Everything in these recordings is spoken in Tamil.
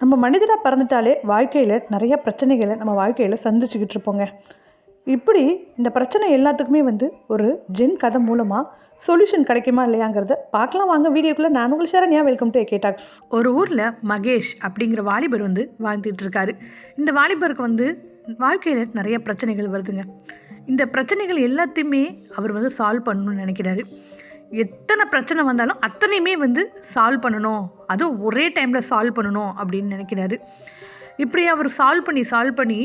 நம்ம மனிதராக பிறந்துட்டாலே வாழ்க்கையில் நிறைய பிரச்சனைகளை நம்ம வாழ்க்கையில் சந்திச்சுக்கிட்டு இருப்போங்க. இப்படி இந்த பிரச்சனை எல்லாத்துக்குமே ஒரு ஜென் கதை மூலமாக சொல்யூஷன் கிடைக்குமா இல்லையாங்கிறத பார்க்கலாம் வாங்க வீடியோக்குள்ளே. நான் உங்கள் Sharanya. Welcome to AK Talks. ஒரு ஊரில் மகேஷ் அப்படிங்கிற வாலிபர் வாழ்ந்துட்டு இருக்காரு. இந்த வாலிபருக்கு வாழ்க்கையில் நிறைய பிரச்சனைகள் வருதுங்க. இந்த பிரச்சனைகள் எல்லாத்தையுமே அவர் சால்வ் பண்ணணும்னு நினைக்கிறாரு. எத்தனை பிரச்சனை வந்தாலும் அத்தனையுமே சால்வ் பண்ணணும், அதுவும் ஒரே டைமில் சால்வ் பண்ணணும் அப்படின்னு நினைக்கிறாரு. இப்படி அவர் சால்வ் பண்ணி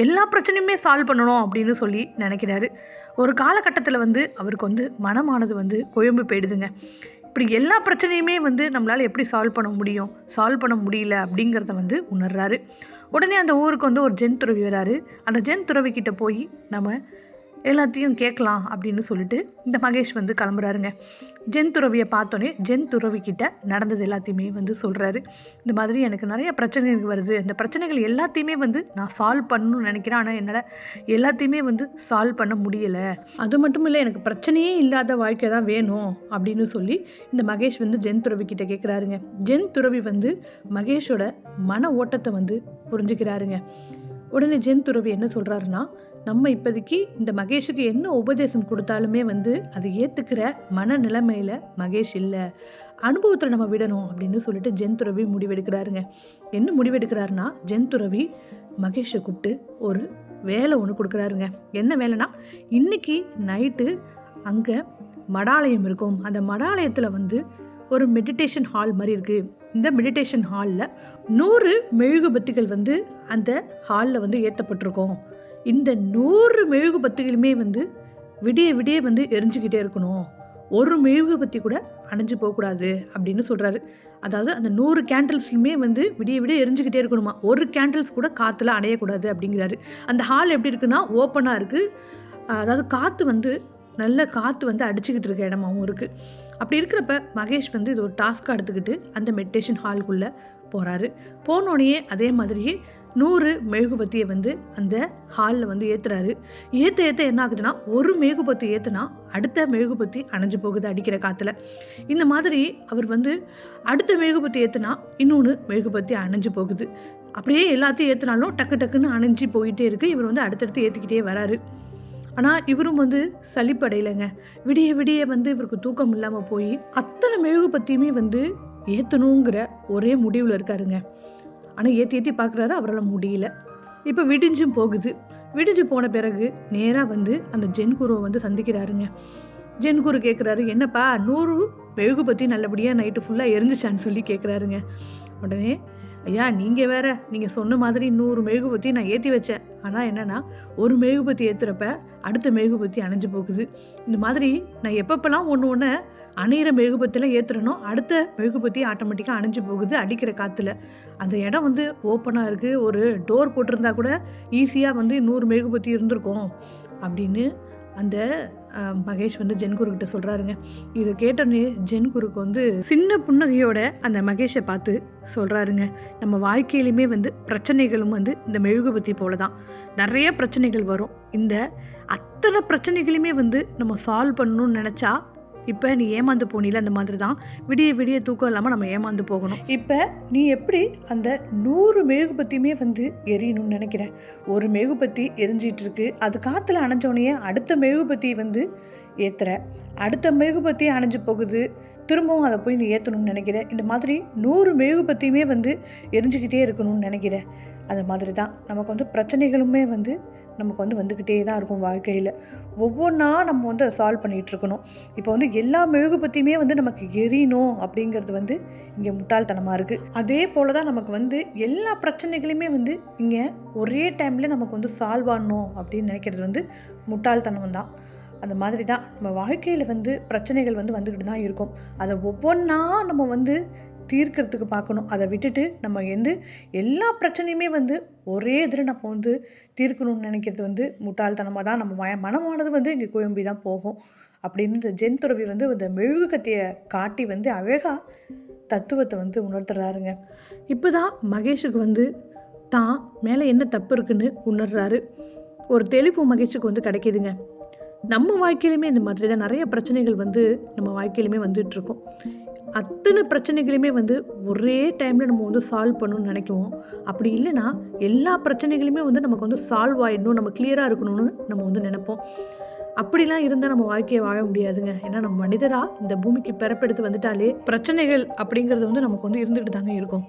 எல்லா பிரச்சனையுமே சால்வ் பண்ணணும் அப்படின்னு சொல்லி நினைக்கிறாரு. ஒரு காலகட்டத்தில் அவருக்கு மனமானது குழம்பு போயிடுதுங்க. இப்படி எல்லா பிரச்சனையுமே நம்மளால் எப்படி சால்வ் பண்ண முடியல அப்படிங்கிறத உணர்றாரு. உடனே அந்த ஊருக்கு ஒரு ஜென் துறவி வராரு. அந்த ஜென் துறவிக்கிட்ட போய் நம்ம எல்லாத்தையும் கேட்கலாம் அப்படின்னு சொல்லிட்டு இந்த மகேஷ் கிளம்புறாருங்க. ஜென் துறவியை பார்த்தோன்னே ஜென் துறவிக்கிட்ட நடந்தது எல்லாத்தையுமே சொல்கிறாரு. இந்த மாதிரி எனக்கு நிறைய பிரச்சனைகள் வருது, அந்த பிரச்சனைகள் எல்லாத்தையுமே நான் சால்வ் பண்ணணும்னு நினைக்கிறேன், ஆனால் என்னால் எல்லாத்தையுமே சால்வ் பண்ண முடியலை. அது மட்டும் இல்லை, எனக்கு பிரச்சனையே இல்லாத வாழ்க்கை தான் வேணும் அப்படின்னு சொல்லி இந்த மகேஷ் ஜென் துறவிக்கிட்ட கேட்குறாருங்க. ஜென் துறவி மகேஷோட மன ஓட்டத்தை புரிஞ்சுக்கிறாருங்க. உடனே ஜென் துறவி என்ன சொல்கிறாருன்னா, நம்ம இப்போதைக்கு இந்த மகேஷுக்கு என்ன உபதேசம் கொடுத்தாலுமே அதை ஏற்றுக்கிற மனநிலைமையில் மகேஷ் இல்லை, அனுபவத்தில் நம்ம விடணும் அப்படின்னு சொல்லிட்டு ஜென் துறவி முடிவெடுக்கிறாருங்க. என்ன முடிவெடுக்கிறாருன்னா, ஜென் துறவி மகேஷை கூப்பிட்டு ஒரு வேலை ஒன்று கொடுக்குறாருங்க. என்ன வேலைன்னா, இன்றைக்கி நைட்டு அங்கே மடாலயம் இருக்கும். அந்த மடாலயத்தில் ஒரு மெடிடேஷன் ஹால் மாதிரி இருக்குது. இந்த மெடிடேஷன் ஹாலில் 100 மெழுகுபத்திகள் அந்த ஹாலில் ஏற்றப்பட்டிருக்கோம். இந்த 100 மெழுகுபத்திகளுமே விடிய விடிய எரிஞ்சுக்கிட்டே இருக்கணும், ஒரு மெழுகுபத்தி கூட அணைஞ்சு போகக்கூடாது அப்படின்னு சொல்கிறாரு. அதாவது அந்த 100 கேண்டில்ஸ்லுமே விடிய விடிய எரிஞ்சுக்கிட்டே இருக்கணுமா, ஒரு கேண்டில்ஸ் கூட காற்றுல அணையக்கூடாது அப்படிங்கிறாரு. அந்த ஹால் எப்படி இருக்குன்னா ஓப்பனாக இருக்குது. அதாவது காற்று நல்ல காற்று அடிச்சுக்கிட்டு இருக்க இடமாவும் இருக்குது. அப்படி இருக்கிறப்ப மகேஷ் இது ஒரு டாஸ்க்காக எடுத்துக்கிட்டு அந்த மெடிடேஷன் ஹாலுக்குள்ளே போகிறாரு. போனோடனே அதே மாதிரியே 100 மெழுகுபத்தியை அந்த ஹாலில் ஏற்றுறாரு. ஏற்ற என்ன ஆகுதுன்னா, ஒரு மெழுகுபத்தி ஏற்றுனா அடுத்த மெழுகுபத்தி அணைஞ்சு போகுது அடிக்கிற காற்றுல. இந்த மாதிரி அவர் அடுத்த மெழுகுபத்தி ஏற்றுனா இன்னொன்று மெழுகுபத்தி அணைஞ்சு போகுது. அப்படியே எல்லாத்தையும் ஏற்றுனாலும் டக்கு டக்குன்னு அணைஞ்சி போயிட்டே இருக்குது. இவர் அடுத்தடுத்து ஏற்றிக்கிட்டே வராரு. ஆனால் இவரும் சலிப்படையிலைங்க. விடிய விடிய இவருக்கு தூக்கம் இல்லாமல் போய் அத்தனை மெழுகுபத்தியுமே ஏற்றணுங்கிற ஒரே முடிவில் இருக்காருங்க. ஆனால் ஏற்றி பார்க்குறாரு, அவரால் முடியல. இப்போ விடிஞ்சும் போகுது. விடிஞ்சு போன பிறகு நேராக அந்த ஜென் குருவை சந்திக்கிறாருங்க. ஜென் குரு கேட்குறாரு, என்னப்பா 100 மெழுகுபத்தி நல்லபடியாக நைட்டு ஃபுல்லாக எரிஞ்சிச்சான்னு சொல்லி கேட்குறாருங்க. உடனே, ஐயா நீங்கள் வேற, நீங்கள் சொன்ன மாதிரி 100 மெழுகுபத்தி நான் ஏற்றி வச்சேன். ஆனால் என்னென்னா, ஒரு மெழுகுபத்தி ஏற்றுறப்ப அடுத்த மெழுகுபத்தி அணைஞ்சு போகுது. இந்த மாதிரி நான் எப்பப்பெல்லாம் ஒன்று அணையிற மெழுகுபத்திலாம் ஏற்றுறனோ அடுத்த மெழுகுபத்தி ஆட்டோமேட்டிக்காக அணைஞ்சு போகுது அடிக்கிற காற்றுல. அந்த இடம் ஓப்பனாக இருக்குது, ஒரு டோர் போட்டிருந்தா கூட ஈஸியாக 100 மெழுகுபத்தி இருந்திருக்கும் அப்படின்னு அந்த மகேஷ் ஜென்குருக்கிட்ட சொல்கிறாருங்க. இதை கேட்டோன்னே ஜென்குருக்கு சின்ன புன்னகையோட அந்த மகேஷை பார்த்து சொல்கிறாருங்க, நம்ம வாழ்க்கையிலுமே பிரச்சனைகளும் இந்த மெழுகுபத்தி போல தான். நிறைய பிரச்சனைகள் வரும். இந்த அத்தனை பிரச்சனைகளையுமே நம்ம சால்வ் பண்ணணும்னு நினச்சா, இப்போ நீ ஏமாந்து போனில, அந்த மாதிரி தான் விடிய விடிய தூக்கம் இல்லாமல் நம்ம ஏமாந்து போகணும். இப்போ நீ எப்படி அந்த 100 மெழுகுபத்தியுமே எரியணும்னு நினைக்கிற, ஒரு மெழுகுபத்தி எரிஞ்சிட்டு இருக்கு, அது காற்றுல அணைஞ்சோடனே அடுத்த மெழுகுபத்தி ஏற்றுற, அடுத்த மெழுகுபத்தி அணைஞ்சு போகுது, திரும்பவும் அதை போய் நீ ஏற்றணும்னு நினைக்கிற. இந்த மாதிரி 100 மெழுகுபத்தியுமே எரிஞ்சுக்கிட்டே இருக்கணும்னு நினைக்கிற. அது மாதிரி தான் நமக்கு பிரச்சனைகளுமே நமக்கு வந்துக்கிட்டே தான் இருக்கும் வாழ்க்கையில். ஒவ்வொன்றா நம்ம அதை சால்வ் பண்ணிகிட்ருக்கணும். இப்போ எல்லா மெழுகுபத்தியுமே நமக்கு எரியணும் அப்படிங்கிறது இங்கே முட்டாள்தனமாக இருக்குது. அதே போல் தான் நமக்கு எல்லா பிரச்சனைகளையுமே இங்கே ஒரே டைமில் நமக்கு சால்வ் ஆகணும் அப்படின்னு நினைக்கிறது முட்டாள்தனம் தான். அந்த மாதிரி தான் நம்ம வாழ்க்கையில் பிரச்சனைகள் வந்துக்கிட்டு தான் இருக்கும். அதை ஒவ்வொன்றா நம்ம தீர்க்கிறதுக்கு பார்க்கணும். அதை விட்டுட்டு நம்ம எல்லா பிரச்சனையுமே ஒரே இதில் நம்ம தீர்க்கணும்னு நினைக்கிறது முட்டாள்தனமாக தான். நம்ம மனமானது இங்கே குழம்பி தான் போகும் அப்படின்னு இந்த ஜென் துறவி இந்த மெழுகு கத்தியை காட்டி அழகாக தத்துவத்தை உணர்த்துறாருங்க. இப்போ தான் மகேஷுக்கு தான் மேலே என்ன தப்பு இருக்குன்னு உணர்றாரு. ஒரு தெளிவு மகேஷுக்கு கிடைக்கிதுங்க. நம்ம வாழ்க்கையிலுமே இந்த மாதிரி தான் நிறைய பிரச்சனைகள் நம்ம வாழ்க்கையிலுமே வந்துட்டுருக்கோம். அத்தனை பிரச்சனைகளையுமே வந்து ஒரே டைமில் நம்ம வந்து சால்வ் பண்ணணும்னு நினைக்குவோம். அப்படி இல்லைன்னா எல்லா பிரச்சனைகளுமே வந்து நமக்கு வந்து சால்வ் ஆகிடணும், நம்ம கிளியராக இருக்கணும்னு நம்ம வந்து நினைப்போம். அப்படிலாம் இருந்தால் நம்ம வாழ்க்கையை வாழ முடியாதுங்க. ஏன்னா நம்ம மனிதராக இந்த பூமிக்கு பிறப்பெடுத்து வந்துட்டாலே பிரச்சனைகள் அப்படிங்கிறது வந்து நமக்கு வந்து இருந்துகிட்டு தாங்க இருக்கும்.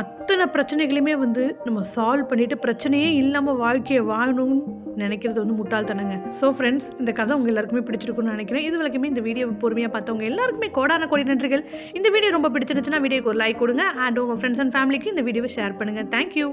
அத்தனை பிரச்சனைகளையுமே வந்து நம்ம சால்வ் பண்ணிவிட்டு பிரச்சனையே இல்லாமல் வாழ்க்கையை வாழணும்னு நினைக்கிறது வந்து முட்டாள்தனங்க. ஸோ ஃப்ரெண்ட்ஸ், இந்த கதை உங்கள் எல்லாருக்குமே பிடிச்சிருக்குன்னு நினைக்கிறேன். இது வரைக்குமே இந்த வீடியோ பொறுமையாக பார்த்தவங்க எல்லாருக்குமே கோடான கோடி நன்றிகள். இந்த வீடியோ ரொம்ப பிடிச்சிருந்துச்சுன்னா வீடியோக்கு ஒரு லைக் கொடுங்க. அண்ட் உங்கள் ஃப்ரெண்ட்ஸ் அண்ட் ஃபேமிலிக்கு இந்த வீடியோவை ஷேர் பண்ணுங்கள். தேங்க்யூ.